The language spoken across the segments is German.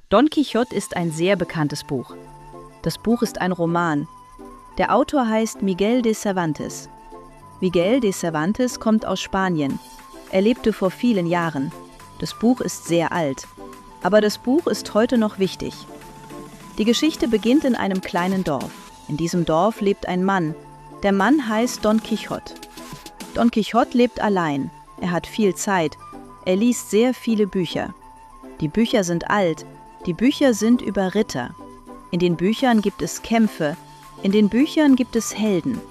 Don Quixote ist ein sehr bekanntes Buch. Das Buch ist ein Roman. Der Autor heißt Miguel de Cervantes. Miguel de Cervantes kommt aus Spanien. Er lebte vor vielen Jahren. Das Buch ist sehr alt. Aber das Buch ist heute noch wichtig. Die Geschichte beginnt in einem kleinen Dorf. In diesem Dorf lebt ein Mann. Der Mann heißt Don Quixote. Don Quixote lebt allein. Er hat viel Zeit. Er liest sehr viele Bücher. Die Bücher sind alt. Die Bücher sind über Ritter. In den Büchern gibt es Kämpfe. In den Büchern gibt es Helden.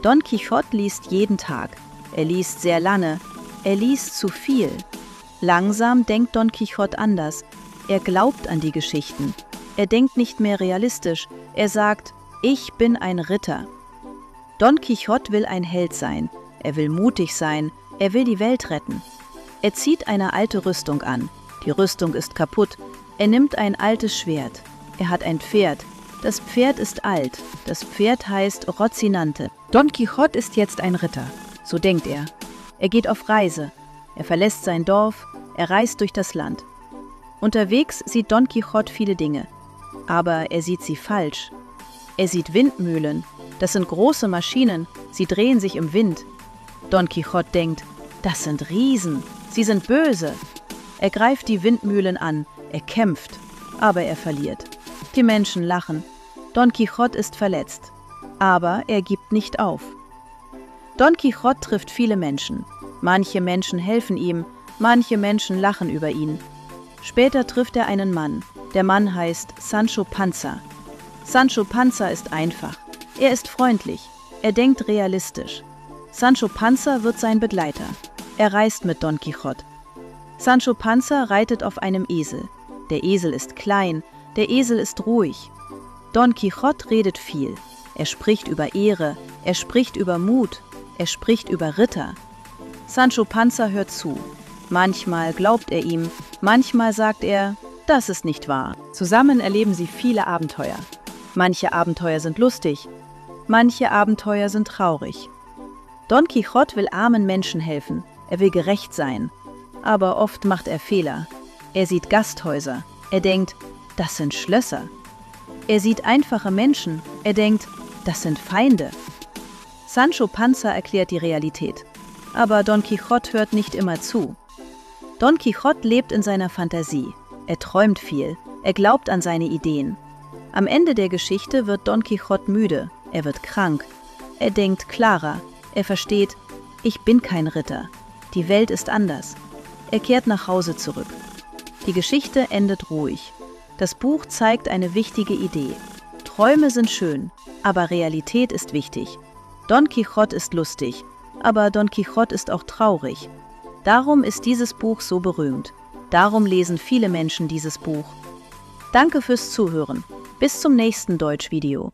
Don Quixote liest jeden Tag. Er liest sehr lange. Er liest zu viel. Langsam denkt Don Quixote anders. Er glaubt an die Geschichten. Er denkt nicht mehr realistisch. Er sagt, ich bin ein Ritter. Don Quixote will ein Held sein. Er will mutig sein. Er will die Welt retten. Er zieht eine alte Rüstung an. Die Rüstung ist kaputt. Er nimmt ein altes Schwert. Er hat ein Pferd. Das Pferd ist alt. Das Pferd heißt Rocinante. Don Quixote ist jetzt ein Ritter. So denkt er. Er geht auf Reise. Er verlässt sein Dorf. Er reist durch das Land. Unterwegs sieht Don Quixote viele Dinge. Aber er sieht sie falsch. Er sieht Windmühlen. Das sind große Maschinen. Sie drehen sich im Wind. Don Quixote denkt, das sind Riesen. Sie sind böse. Er greift die Windmühlen an. Er kämpft, aber er verliert. Die Menschen lachen. Don Quixote ist verletzt. Aber er gibt nicht auf. Don Quixote trifft viele Menschen. Manche Menschen helfen ihm, manche Menschen lachen über ihn. Später trifft er einen Mann. Der Mann heißt Sancho Panza. Sancho Panza ist einfach. Er ist freundlich. Er denkt realistisch. Sancho Panza wird sein Begleiter. Er reist mit Don Quixote. Sancho Panza reitet auf einem Esel. Der Esel ist klein, der Esel ist ruhig. Don Quixote redet viel. Er spricht über Ehre, er spricht über Mut, er spricht über Ritter. Sancho Panza hört zu. Manchmal glaubt er ihm, manchmal sagt er, das ist nicht wahr. Zusammen erleben sie viele Abenteuer. Manche Abenteuer sind lustig, manche Abenteuer sind traurig. Don Quixote will armen Menschen helfen, er will gerecht sein. Aber oft macht er Fehler. Er sieht Gasthäuser. Er denkt, das sind Schlösser. Er sieht einfache Menschen. Er denkt, das sind Feinde. Sancho Panza erklärt die Realität. Aber Don Quixote hört nicht immer zu. Don Quixote lebt in seiner Fantasie. Er träumt viel. Er glaubt an seine Ideen. Am Ende der Geschichte wird Don Quixote müde. Er wird krank. Er denkt klarer. Er versteht, ich bin kein Ritter. Die Welt ist anders. Er kehrt nach Hause zurück. Die Geschichte endet ruhig. Das Buch zeigt eine wichtige Idee. Träume sind schön, aber Realität ist wichtig. Don Quixote ist lustig, aber Don Quixote ist auch traurig. Darum ist dieses Buch so berühmt. Darum lesen viele Menschen dieses Buch. Danke fürs Zuhören. Bis zum nächsten Deutschvideo.